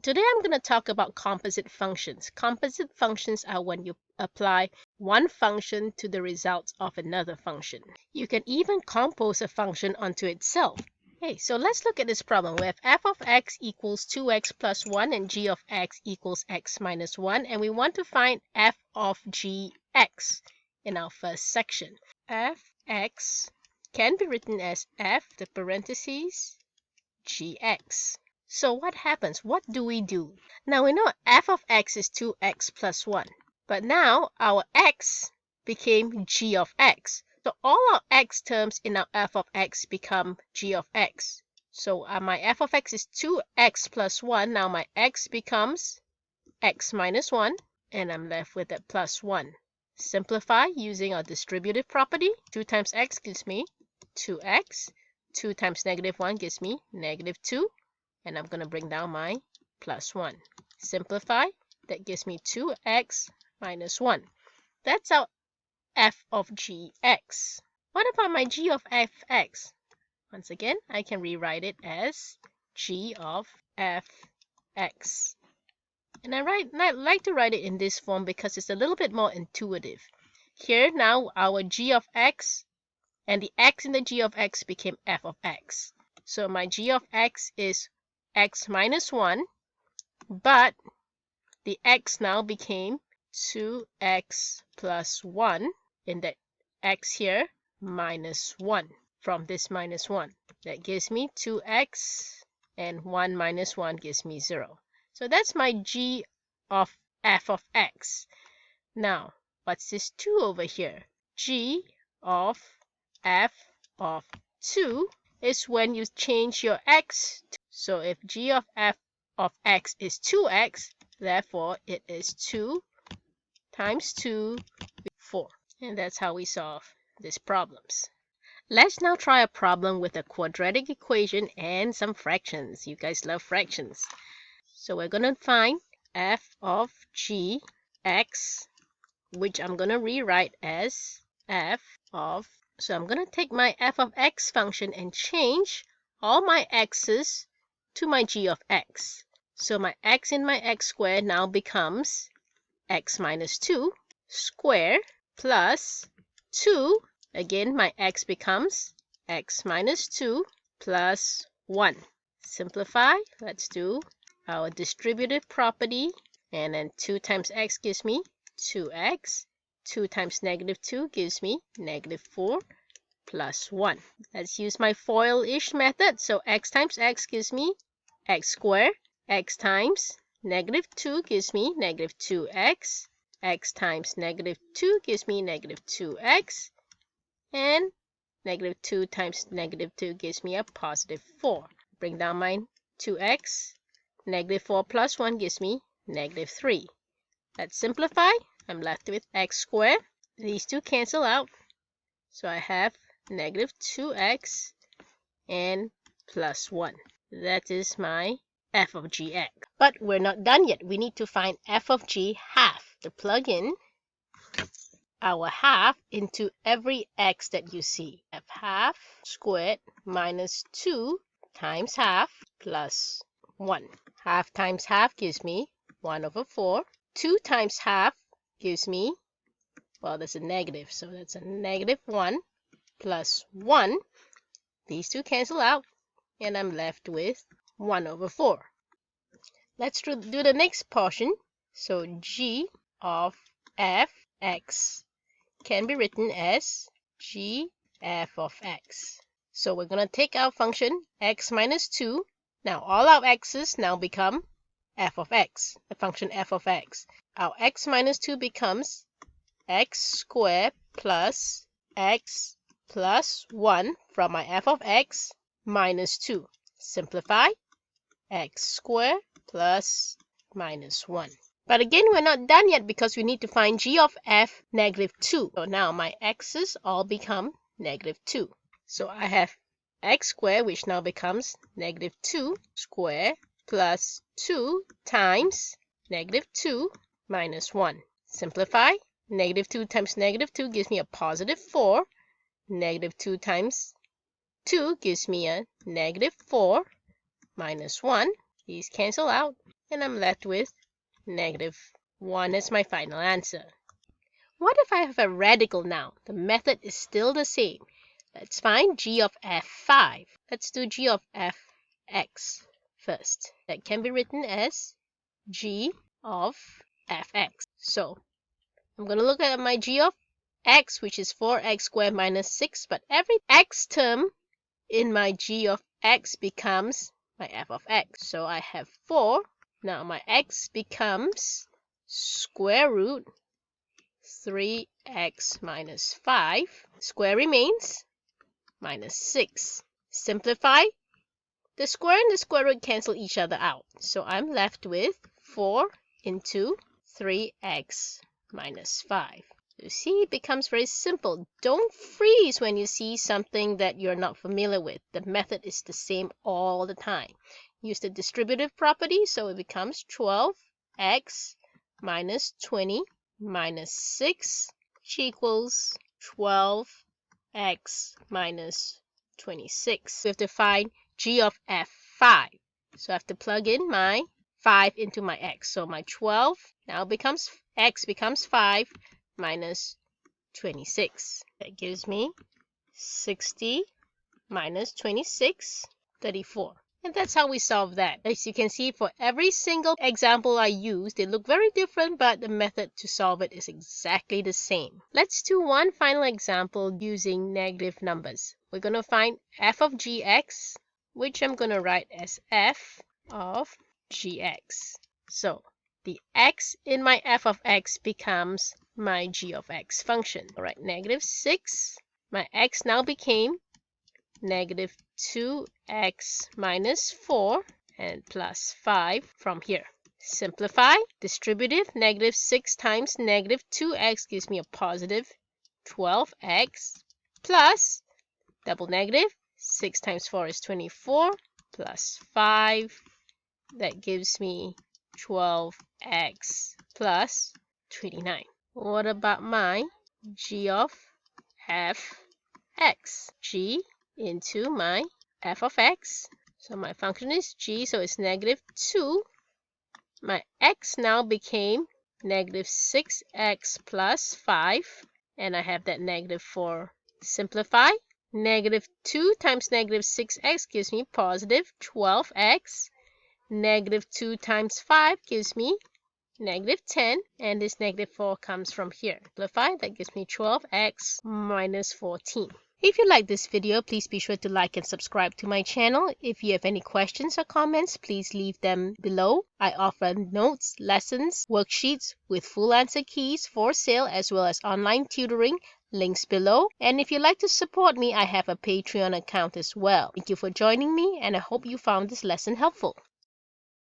Today I'm going to talk about composite functions. Composite functions are when you apply one function to the results of another function. You can even compose a function onto itself. Okay, so let's look at this problem. We have f of x equals 2x plus 1 and g of x equals x minus 1, and we want to find f of gx in our first section. Fx can be written as f, the parentheses, gx. So what happens? What do we do? Now we know f of x is 2x plus 1. But now our x became g of x. So all our x terms in our f of x become g of x. So my f of x is 2x plus 1. Now my x becomes x minus 1. And I'm left with that plus 1. Simplify using our distributive property. 2 times x gives me 2x. 2 times negative 1 gives me negative 2. And I'm going to bring down my plus 1. Simplify. That gives me 2x minus 1. That's our f of gx. What about my g of fx? Once again, I can rewrite it as g of fx. And I like to write it in this form because it's a little bit more intuitive. Here now our g of x and the x in the g of x became f of x. So my g of x is x minus 1, but the x now became 2x plus 1, and that x here minus 1 from this minus 1. That gives me 2x, and 1 minus 1 gives me 0. So that's my g of f of x. Now, what's this 2 over here? G of f of 2 is when you change your x. So if g of f of x is 2x, therefore it is 2 times 2, 4. And that's how we solve these problems. Let's now try a problem with a quadratic equation and some fractions. You guys love fractions. So we're going to find f of gx, which I'm going to rewrite as f of. So I'm going to take my f of x function and change all my x's to my g of x. So my x in my x squared now becomes x minus 2 squared plus 2. Again, my x becomes x minus 2 plus 1. Simplify. Let's do our distributive property. And then 2 times x gives me 2x. 2 times negative 2 gives me negative 4 plus 1. Let's use my FOIL-ish method. So x times x gives me x squared. X times negative 2 gives me negative 2x. X times negative 2 gives me negative 2x. And negative 2 times negative 2 gives me a positive 4. Bring down my 2x. Negative 4 plus 1 gives me negative 3. Let's simplify. I'm left with x squared. These two cancel out. So I have negative 2x and plus 1. That is my f of gx. But we're not done yet. We need to find f of g half. To plug in our half into every x that you see. F half squared minus 2 times half plus 1. Half times half gives me 1 over 4. 2 times half gives me, well, there's a negative, so that's a negative 1 plus 1. These two cancel out, and I'm left with 1 over 4. Let's do the next portion. So g of fx can be written as g f of x. So we're going to take our function x minus 2. Now all our x's now become f of x, the function f of x. Our x minus 2 becomes x squared plus x plus 1 from my f of x minus 2. Simplify. X squared plus minus 1. But again, we're not done yet because we need to find g of f negative 2. So now my x's all become negative 2. So I have x squared, which now becomes negative 2 squared plus 2 times negative 2 minus 1. Simplify. Negative 2 times negative 2 gives me a positive 4. Negative 2 times 2 gives me a negative 4 minus 1. These cancel out. and I'm left with -1 as my final answer. What if I have a radical now? The method is still the same. Let's find g of f5. Let's do g of fx first. That can be written as g of fx. So I'm going to look at my g of x, which is 4x squared minus 6, but every x term in my g of x becomes my f of x. So I have 4. Now my x becomes square root 3x minus 5. Square remains minus 6. Simplify. The square and the square root cancel each other out. So I'm left with 4 into 3x minus 5. You see, it becomes very simple. Don't freeze when you see something that you're not familiar with. The method is the same all the time. Use the distributive property, so it becomes 12x minus 20 minus 6, which equals 12x minus 26. We have to find g of f5. So I have to plug in my 5 into my x. So my 12 now becomes x becomes 5 minus 26. That gives me 60 minus 26, 34. And that's how we solve that. As you can see, for every single example I use, they look very different, but the method to solve it is exactly the same. Let's do one final example using negative numbers. We're going to find f of gx, which I'm going to write as f of gx. So the x in my f of x becomes my g of x function. All right, -6. My x now became -2x minus 4 and plus 5 from here. Simplify. Distributive. -6 times -2x gives me a positive 12x plus double negative. 6 times 4 is 24 plus 5. That gives me 12x plus 29. What about my g of fx? G into my f of x. So my function is g, so it's -2. My x now became -6x plus 5, and I have that -4. Simplify. -2 times -6x gives me positive 12x. -2 times 5 gives me -10, and this -4 comes from here. Simplify, that gives me 12x minus 14. If you like this video, please be sure to like and subscribe to my channel. If you have any questions or comments, please leave them below. I offer notes, lessons, worksheets with full answer keys for sale, as well as online tutoring. Links below. And if you'd like to support me, I have a Patreon account as well. Thank you for joining me, and I hope you found this lesson helpful.